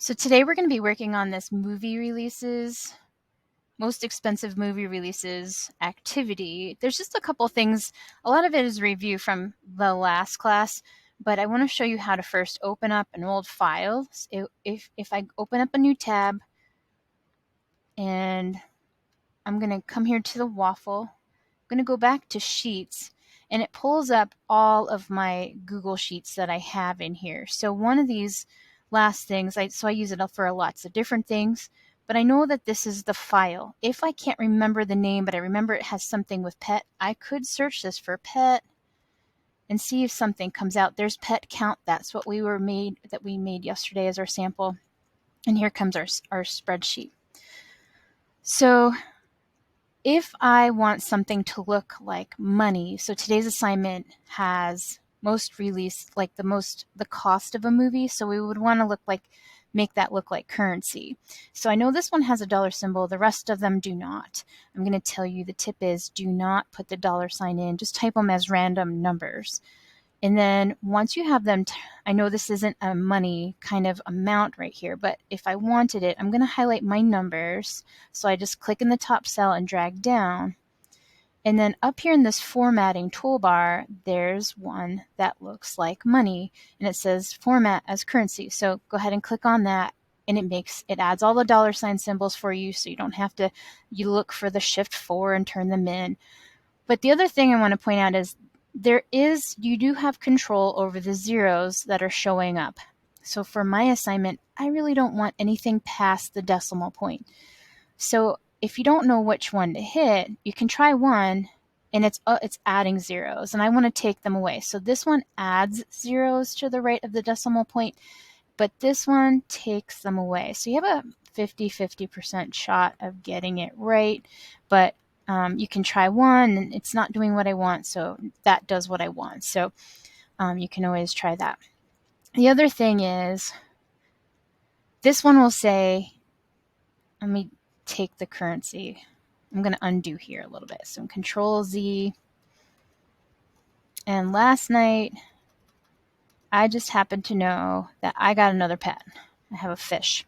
So today we're going to be working on this movie releases, most expensive movie releases activity. There's just a couple things. A lot of it is review from the last class, but I want to show you how to first open up an old file. So if I open up a new tab and I'm going to come here to the waffle, I'm going to go back to Sheets, and it pulls up all of my Google Sheets that I have in here. So one of these last things, so I use it for lots of different things, but I know that this is the file. If I can't remember the name, but I remember it has something with pet, I could search this for pet and see if something comes out. There's pet count. That's what we made yesterday as our sample. And here comes our spreadsheet. So if I want something to look like money, so today's assignment has most released, like the cost of a movie, so we would want to make that look like currency. So I know this one has a dollar symbol, the rest of them do not. I'm going to tell you the tip is do not put the dollar sign in, just type them as random numbers. And then once you have them, I know this isn't a money kind of amount right here, but if I wanted it, I'm going to highlight my numbers. So I just click in the top cell and drag down. And then up here in this formatting toolbar, there's one that looks like money, and it says format as currency. So go ahead and click on that, and it adds all the dollar sign symbols for you, so you don't have to, you look for the shift 4 and turn them in. But the other thing I want to point out is you do have control over the zeros that are showing up. So for my assignment, I really don't want anything past the decimal point. So if you don't know which one to hit, you can try one, and it's adding zeros, and I want to take them away. So this one adds zeros to the right of the decimal point, but this one takes them away. So you have a 50% shot of getting it right, but you can try one, and it's not doing what I want, so that does what I want. So you can always try that. The other thing is, this one will say, let me take the currency. I'm going to undo here a little bit. So Control Z. And last night, I just happened to know that I got another pet. I have a fish.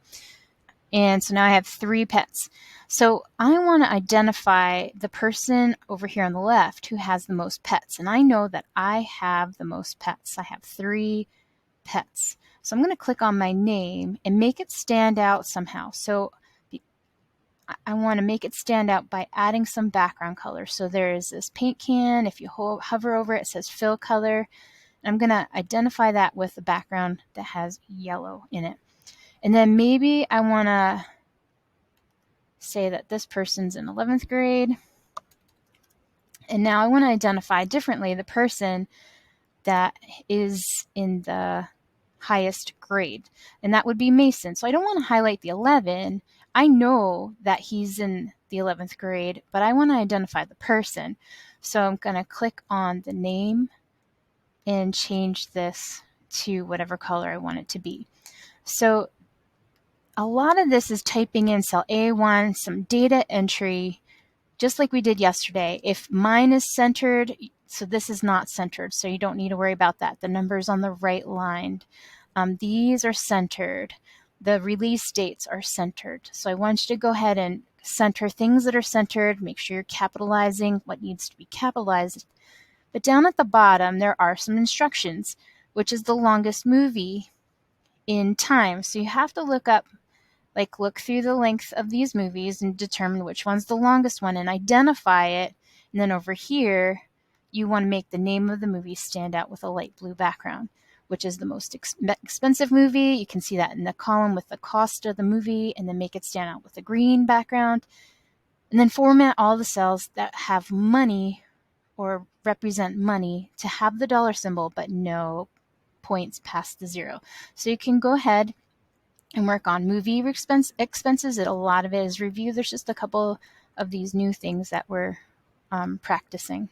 And so now I have 3 pets. So I want to identify the person over here on the left who has the most pets. And I know that I have the most pets. I have 3 pets. So I'm going to click on my name and make it stand out somehow. So I want to make it stand out by adding some background color. So there is this paint can. If you hover over it, it says fill color. I'm going to identify that with the background that has yellow in it. And then maybe I want to say that this person's in 11th grade. And now I want to identify differently the person that is in the highest grade. And that would be Mason. So I don't want to highlight the 11. I know that he's in the 11th grade, but I want to identify the person. So I'm going to click on the name and change this to whatever color I want it to be. So a lot of this is typing in cell A1, some data entry, just like we did yesterday. If mine is centered, so this is not centered, so you don't need to worry about that. The numbers on the right line. These are centered. The release dates are centered. So I want you to go ahead and center things that are centered. Make sure you're capitalizing what needs to be capitalized. But down at the bottom, there are some instructions, which is the longest movie in time. So you have to look through the length of these movies and determine which one's the longest one and identify it. And then over here, you want to make the name of the movie stand out with a light blue background, which is the most expensive movie. You can see that in the column with the cost of the movie, and then make it stand out with a green background. And then format all the cells that have money or represent money to have the dollar symbol, but no points past the 0. So you can go ahead and work on movie expenses. A lot of it is review. There's just a couple of these new things that we're practicing.